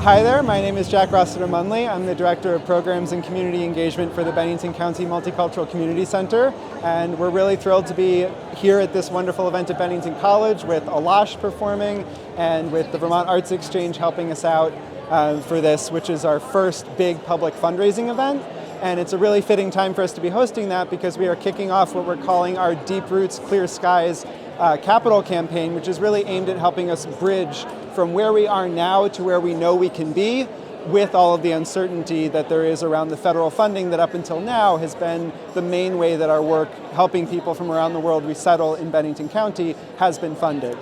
Hi there, my name is Jack Rossiter-Munley. I'm the Director of Programs and Community Engagement for the Bennington County Multicultural Community Center, and we're really thrilled to be here at this wonderful event at Bennington College with Alash performing and with the Vermont Arts Exchange helping us out for this, which is our first big public fundraising event. And it's a really fitting time for us to be hosting that because we are kicking off what we're calling our Deep Roots, Clear Skies capital campaign, which is really aimed at helping us bridge from where we are now to where we know we can be with all of the uncertainty that there is around the federal funding that up until now has been the main way that our work helping people from around the world resettle in Bennington County has been funded.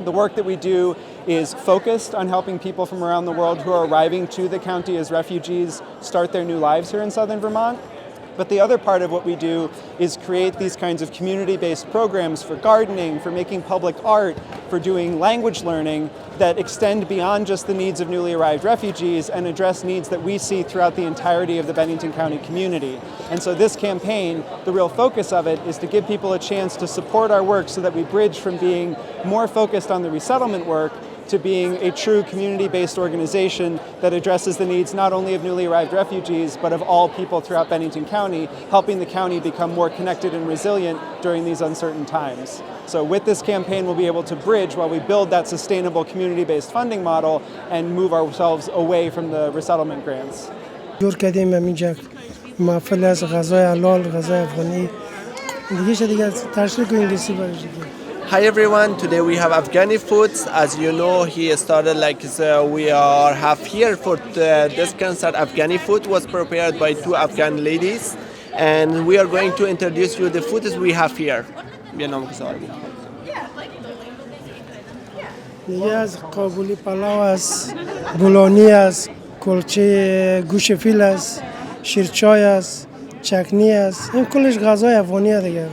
The work that we do is focused on helping people from around the world who are arriving to the county as refugees start their new lives here in southern Vermont. But the other part of what we do is create these kinds of community-based programs for gardening, for making public art, for doing language learning that extend beyond just the needs of newly arrived refugees and address needs that we see throughout the entirety of the Bennington County community. And so this campaign, the real focus of it is to give people a chance to support our work so that we bridge from being more focused on the resettlement work to being a true community-based organization that addresses the needs not only of newly arrived refugees, but of all people throughout Bennington County, helping the county become more connected and resilient during these uncertain times. So with this campaign, we'll be able to bridge while we build that sustainable community-based funding model and move ourselves away from the resettlement grants. Hi everyone, today we have Afghani food. As you know, he started we are have here for this concert. Afghani food was prepared by two Afghan ladies, and we are going to introduce you the foods we have here. از قابلی پلاو است، بولونی است، کلچه گوش فیل است، شیرچای است، چکنی است. این کلش غذای افغانیه دیگه.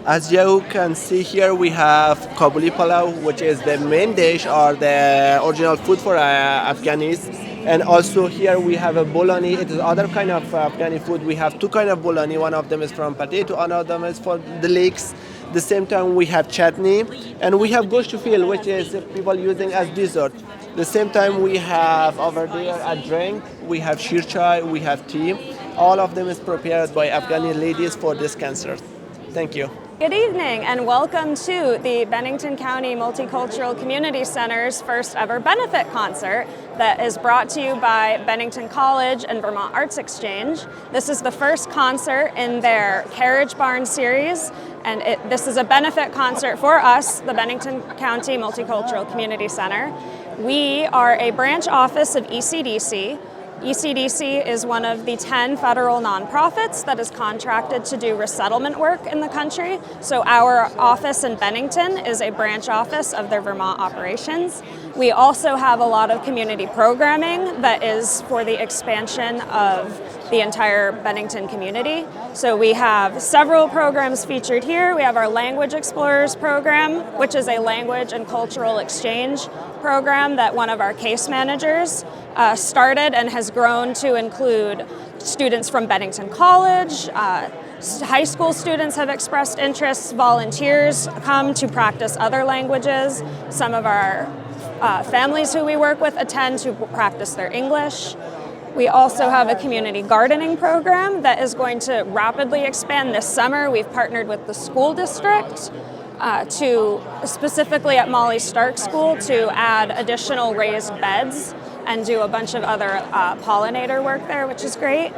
As you can see here, we have Kabuli palau, which is the main dish or the original food for Afghanis. And also here we have a bolani. It is other kind of Afghani food. We have two kind of bolani. One of them is from potato, another of them is for the leeks. The same time we have chutney, and we have gosh fil, which is people using as dessert. The same time we have over there a drink. We have shir chai, we have tea. All of them is prepared by Afghani ladies for this concert. Thank you. Good evening and welcome to the Bennington County Multicultural Community Center's first ever benefit concert that is brought to you by Bennington College and Vermont Arts Exchange. This is the first concert in their Carriage Barn series, and this is a benefit concert for us, the Bennington County Multicultural Community Center. We are a branch office of ECDC. ECDC is one of the 10 federal nonprofits that is contracted to do resettlement work in the country. So our office in Bennington is a branch office of their Vermont operations. We also have a lot of community programming that is for the expansion of the entire Bennington community. So we have several programs featured here. We have our Language Explorers program, which is a language and cultural exchange program that one of our case managers started and has grown to include students from Bennington College. High school students have expressed interests. Volunteers come to practice other languages. Some of our families who we work with attend to practice their English. We also have a community gardening program that is going to rapidly expand this summer. We've partnered with the school district to specifically at Molly Stark School to add additional raised beds and do a bunch of other pollinator work there, which is great.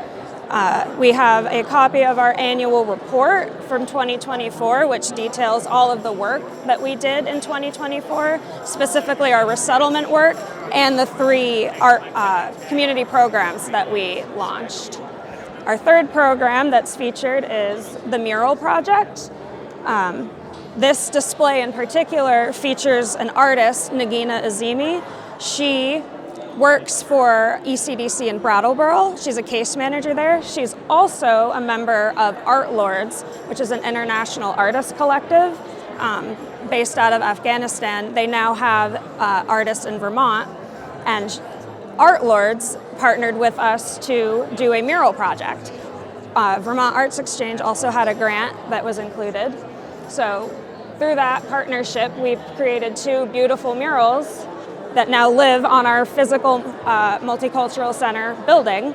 We have a copy of our annual report from 2024, which details all of the work that we did in 2024, specifically our resettlement work and the 3 art community programs that we launched. Our third program that's featured is the Mural Project. This display in particular features an artist, Nagina Azimi. She works for ECDC in Brattleboro. She's a case manager there. She's also a member of Art Lords, which is an international artist collective based out of Afghanistan. They now have artists in Vermont, and Art Lords partnered with us to do a mural project. Vermont Arts Exchange also had a grant that was included. So through that partnership, we've created 2 beautiful murals that now live on our physical multicultural center building.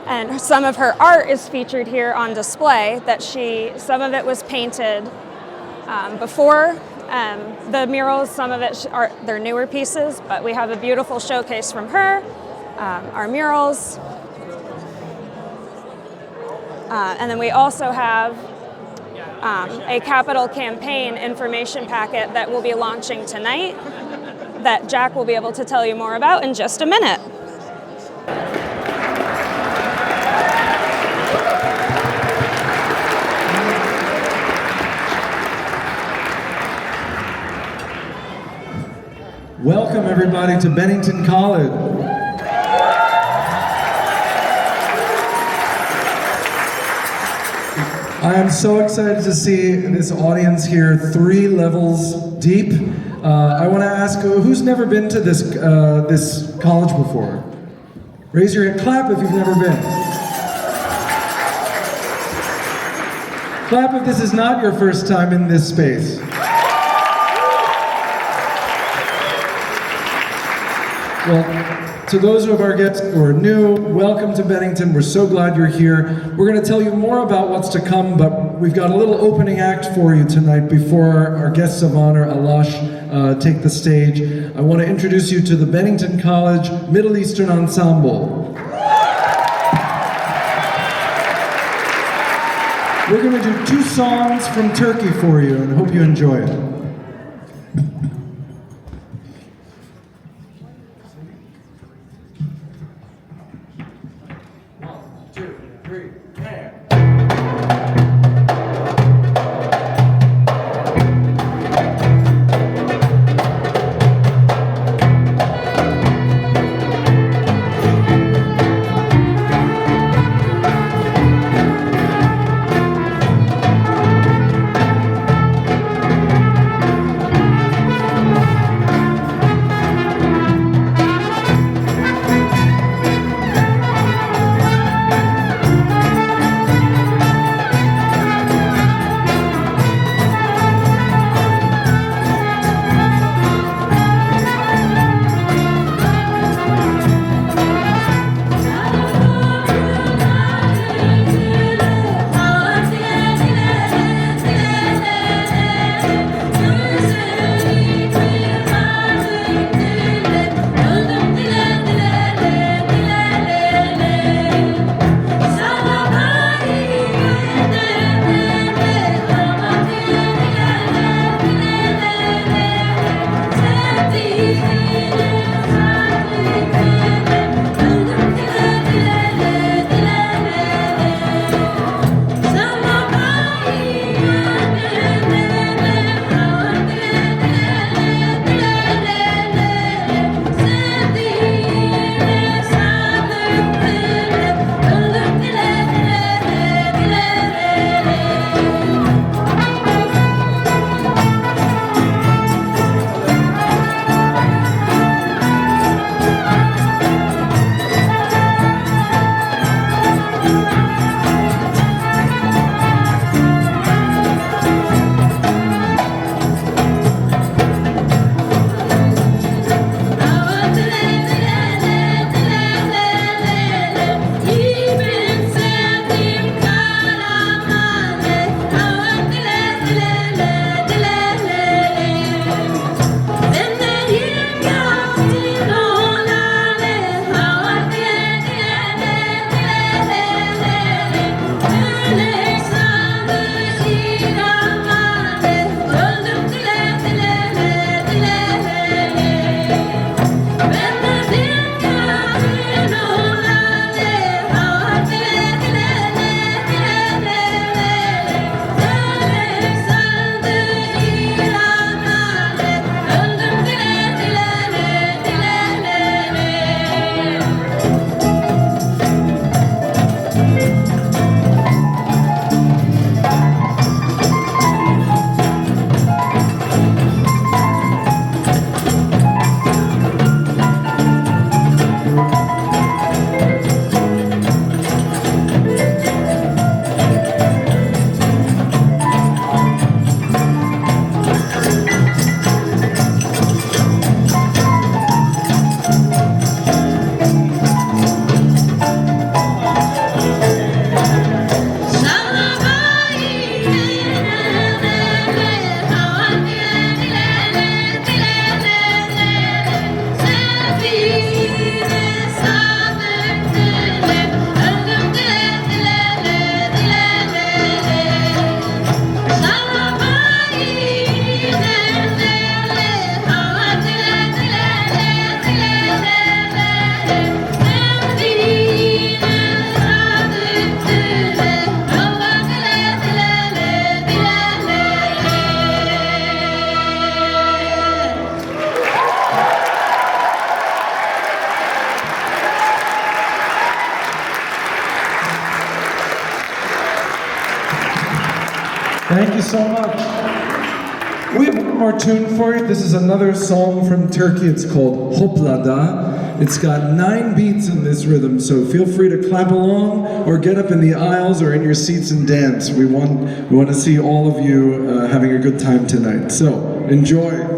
And some of her art is featured here on display. Some of it was painted before the murals. Some of it they're newer pieces, but we have a beautiful showcase from her, our murals. And then we also have a capital campaign information packet that we'll be launching tonight that Jack will be able to tell you more about in just a minute. Welcome everybody to Bennington College. I am so excited to see this audience here 3 levels deep. I want to ask, who's never been to this college before? Raise your hand, clap if you've never been. Clap if this is not your first time in this space. Well, to those of our guests who are new, welcome to Bennington. We're so glad you're here. We're going to tell you more about what's to come, but we've got a little opening act for you tonight before our guests of honor, Alash, take the stage. I want to introduce you to the Bennington College Middle Eastern Ensemble. We're going to do 2 songs from Turkey for you, and hope you enjoy it. Thank you so much. We have one more tune for you. This is another song from Turkey. It's called Hoplada. It's got 9 beats in this rhythm, so feel free to clap along or get up in the aisles or in your seats and dance. We want to see all of you having a good time tonight. So, enjoy.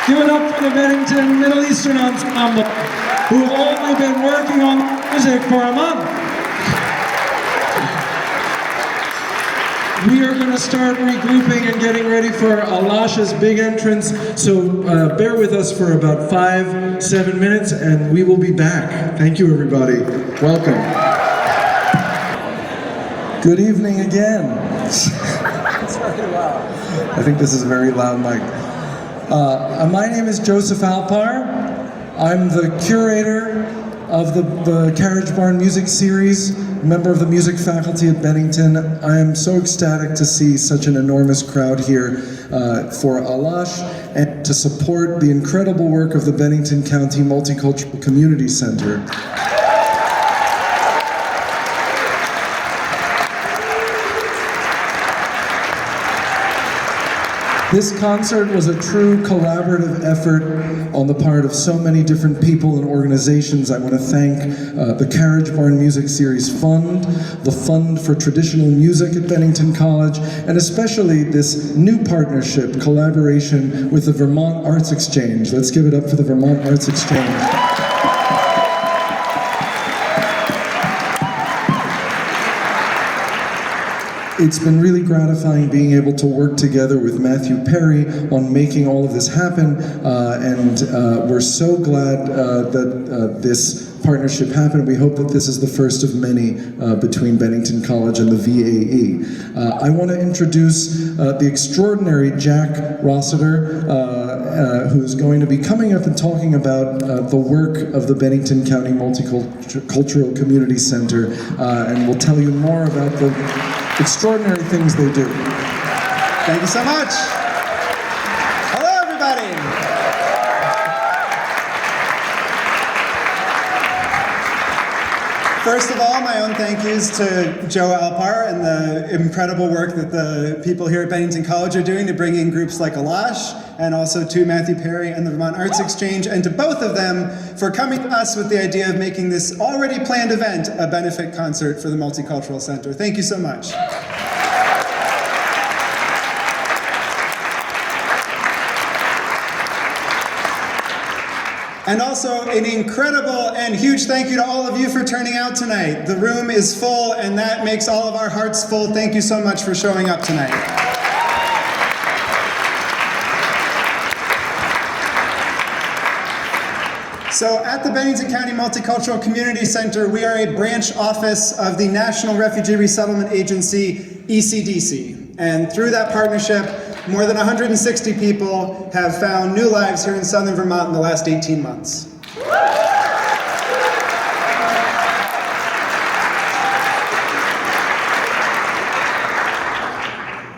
Give it up for the Bennington Middle Eastern Ensemble, who've only been working on music for a month. We are going to start regrouping and getting ready for Alash's big entrance, so bear with us for about 5-7 minutes and we will be back. Thank you, everybody. Welcome. Good evening again. It's very loud. I think this is a very loud mic. My name is Joseph Alpar. I'm the curator of the Carriage Barn Music Series, member of the music faculty at Bennington. I am so ecstatic to see such an enormous crowd here for Alash and to support the incredible work of the Bennington County Multicultural Community Center. This concert was a true collaborative effort on the part of so many different people and organizations. I want to thank the Carriage Barn Music Series Fund, the Fund for Traditional Music at Bennington College, and especially this new partnership, collaboration with the Vermont Arts Exchange. Let's give it up for the Vermont Arts Exchange. It's been really gratifying being able to work together with Matthew Perry on making all of this happen, and we're so glad that this partnership happened. We hope that this is the first of many between Bennington College and the VAE. I want to introduce the extraordinary Jack Rossiter, who's going to be coming up and talking about the work of the Bennington County Multicultural Community Center, and we'll tell you more about the extraordinary things they do. Thank you so much. Hello, everybody. First of all, my own thank yous to Joe Alpar and the incredible work that the people here at Bennington College are doing to bring in groups like Alash, and also to Matthew Perry and the Vermont Arts Exchange, and to both of them for coming to us with the idea of making this already planned event a benefit concert for the Multicultural Center. Thank you so much. And also an incredible and huge thank you to all of you for turning out tonight. The room is full, and that makes all of our hearts full. Thank you so much for showing up tonight. So at the Bennington County Multicultural Community Center, we are a branch office of the National Refugee Resettlement Agency, ECDC. And through that partnership, more than 160 people have found new lives here in southern Vermont in the last 18 months.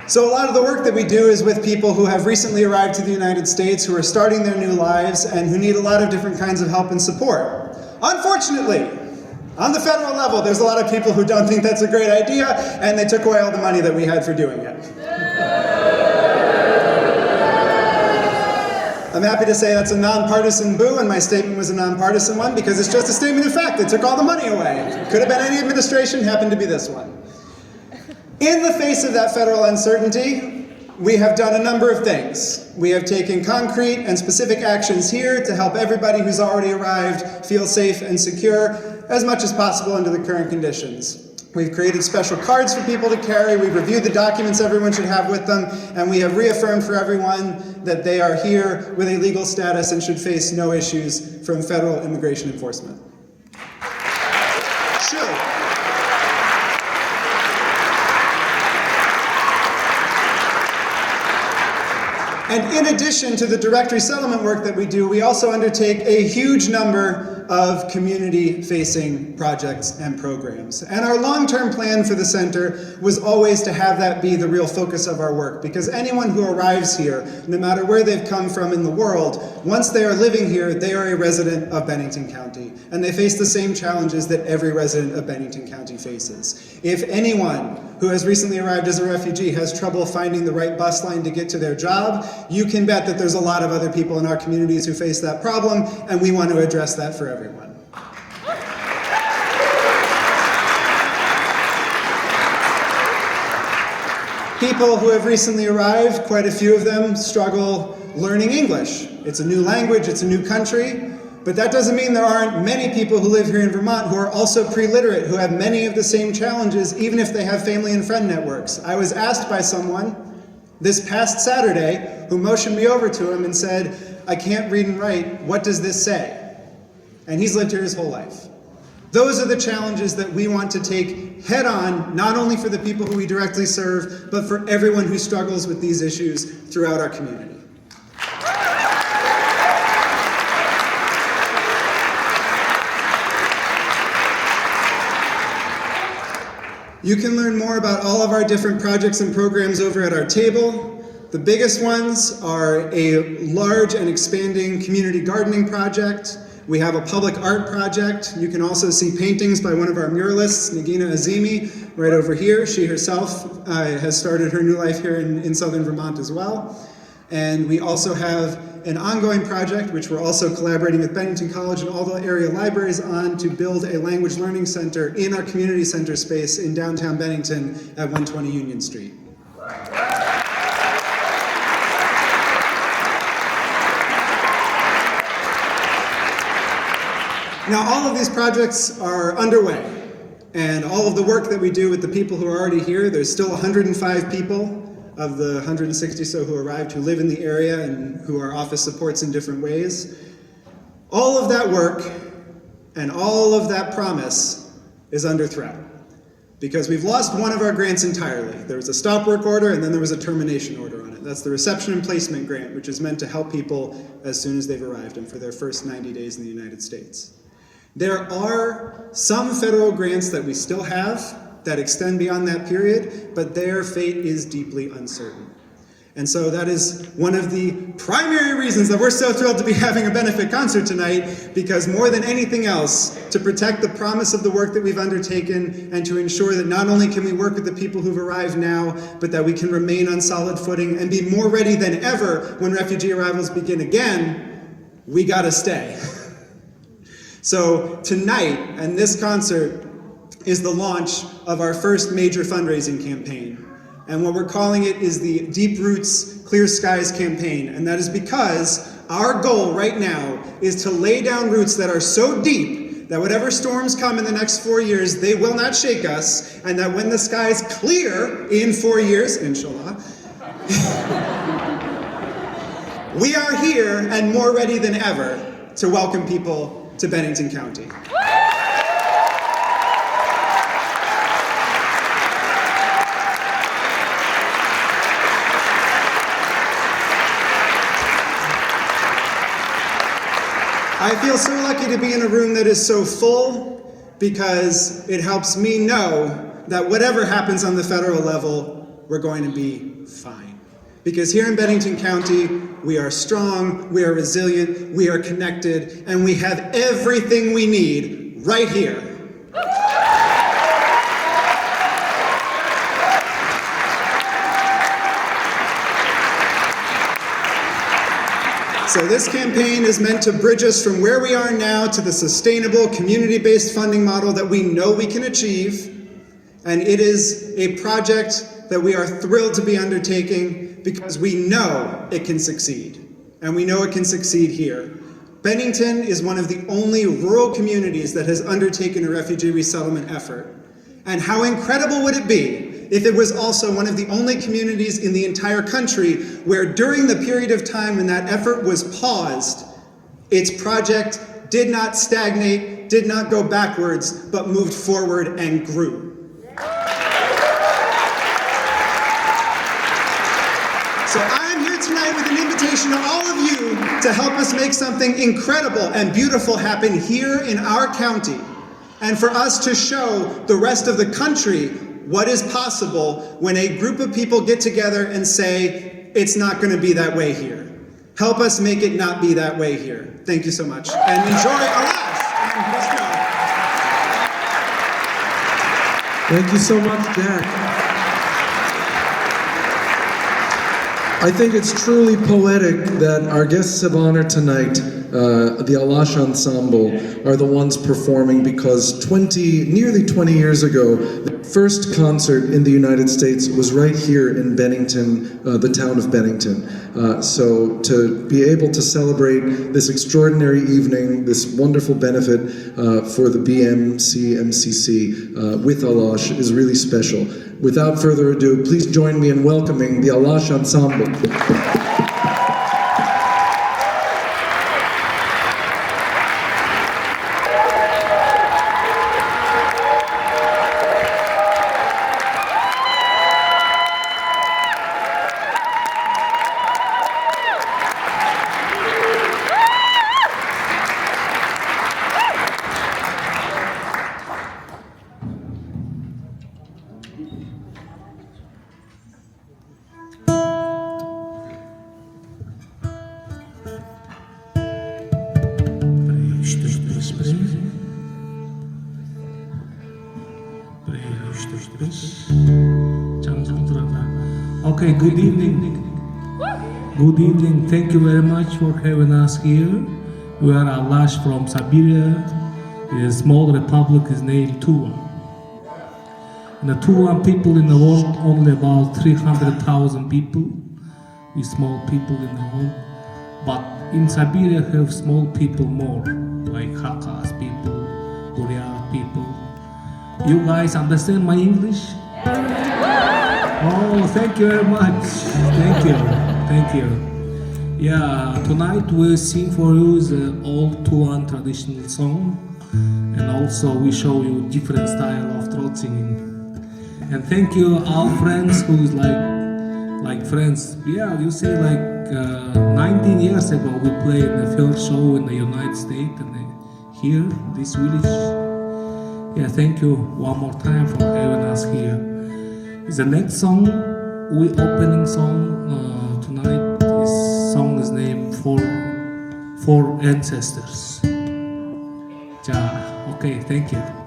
So a lot of the work that we do is with people who have recently arrived to the United States, who are starting their new lives, and who need a lot of different kinds of help and support. Unfortunately, on the federal level, there's a lot of people who don't think that's a great idea, and they took away all the money that we had for doing it. I'm happy to say that's a nonpartisan boo, and my statement was a nonpartisan one because it's just a statement of fact. They took all the money away. Could have been any administration, happened to be this one. In the face of that federal uncertainty, we have done a number of things. We have taken concrete and specific actions here to help everybody who's already arrived feel safe and secure as much as possible under the current conditions. We've created special cards for people to carry, we've reviewed the documents everyone should have with them, and we have reaffirmed for everyone that they are here with a legal status and should face no issues from federal immigration enforcement. And in addition to the direct resettlement work that we do, we also undertake a huge number of community-facing projects and programs. And our long-term plan for the center was always to have that be the real focus of our work, because anyone who arrives here, no matter where they've come from in the world, once they are living here, they are a resident of Bennington County, and they face the same challenges that every resident of Bennington County faces. If anyone who has recently arrived as a refugee has trouble finding the right bus line to get to their job, you can bet that there's a lot of other people in our communities who face that problem, and we want to address that for everyone. People who have recently arrived, quite a few of them struggle learning English. It's a new language, it's a new country, but that doesn't mean there aren't many people who live here in Vermont who are also pre-literate, who have many of the same challenges, even if they have family and friend networks. I was asked by someone this past Saturday who motioned me over to him and said, "I can't read and write, what does this say?" And he's lived here his whole life. Those are the challenges that we want to take head on, not only for the people who we directly serve, but for everyone who struggles with these issues throughout our community. You can learn more about all of our different projects and programs over at our table. The biggest ones are a large and expanding community gardening project. We have a public art project. You can also see paintings by one of our muralists, Nagina Azimi, right over here. She herself has started her new life here in southern Vermont as well. And we also have an ongoing project, which we're also collaborating with Bennington College and all the area libraries on, to build a language learning center in our community center space in downtown Bennington at 120 Union Street. Now, all of these projects are underway, and all of the work that we do with the people who are already here, there's still 105 people of the 160 so who arrived who live in the area and who are office supports in different ways. All of that work and all of that promise is under threat because we've lost one of our grants entirely. There was a stop work order and then there was a termination order on it. That's the reception and placement grant, which is meant to help people as soon as they've arrived and for their first 90 days in the United States. There are some federal grants that we still have that extend beyond that period, but their fate is deeply uncertain. And so that is one of the primary reasons that we're so thrilled to be having a benefit concert tonight, because more than anything else, to protect the promise of the work that we've undertaken and to ensure that not only can we work with the people who've arrived now, but that we can remain on solid footing and be more ready than ever when refugee arrivals begin again, we gotta stay. So tonight, and this concert, is the launch of our first major fundraising campaign. And what we're calling it is the Deep Roots, Clear Skies campaign. And that is because our goal right now is to lay down roots that are so deep that whatever storms come in the next 4 years, they will not shake us. And that when the skies clear in 4 years, inshallah, we are here and more ready than ever to welcome people to Bennington County. I feel so lucky to be in a room that is so full, because it helps me know that whatever happens on the federal level, we're going to be fine. Because here in Bennington County, we are strong, we are resilient, we are connected, and we have everything we need right here. So this campaign is meant to bridge us from where we are now to the sustainable, community-based funding model that we know we can achieve. And it is a project that we are thrilled to be undertaking because we know it can succeed. And we know it can succeed here. Bennington is one of the only rural communities that has undertaken a refugee resettlement effort. And how incredible would it be if it was also one of the only communities in the entire country where during the period of time when that effort was paused, its project did not stagnate, did not go backwards, but moved forward and grew. So I'm here tonight with an invitation to all of you to help us make something incredible and beautiful happen here in our county, and for us to show the rest of the country what is possible when a group of people get together and say, it's not going to be that way here. Help us make it not be that way here. Thank you so much. And enjoy Alash. Thank you so much, Jack. I think it's truly poetic that our guests of honor tonight, the Alash Ensemble, are the ones performing because nearly 20 years ago, the first concert in the United States was right here in Bennington, the town of Bennington. So to be able to celebrate this extraordinary evening, this wonderful benefit for the BMC-MCC with Alash is really special. Without further ado, please join me in welcoming the Alash Ensemble. Okay, good evening. Good evening. Thank you very much for having us here. We are Alash from Siberia. A small republic is named Tuva. And the Tuvan people in the world, only about 300,000 people. We small people in the world. But in Siberia have small people more, like Khakas people, Buryak people. You guys understand my English? Oh, thank you very much. Thank you. Thank you. Yeah, tonight we'll sing for you the old Tuvan traditional song, and also we show you different style of throat singing. And thank you our friends who is like friends. Yeah, you say 19 years ago we played the first show in the United States and here, this village. Yeah, thank you one more time for having us here. The next song, we opening song name for ancestors. Ja, okay, thank you.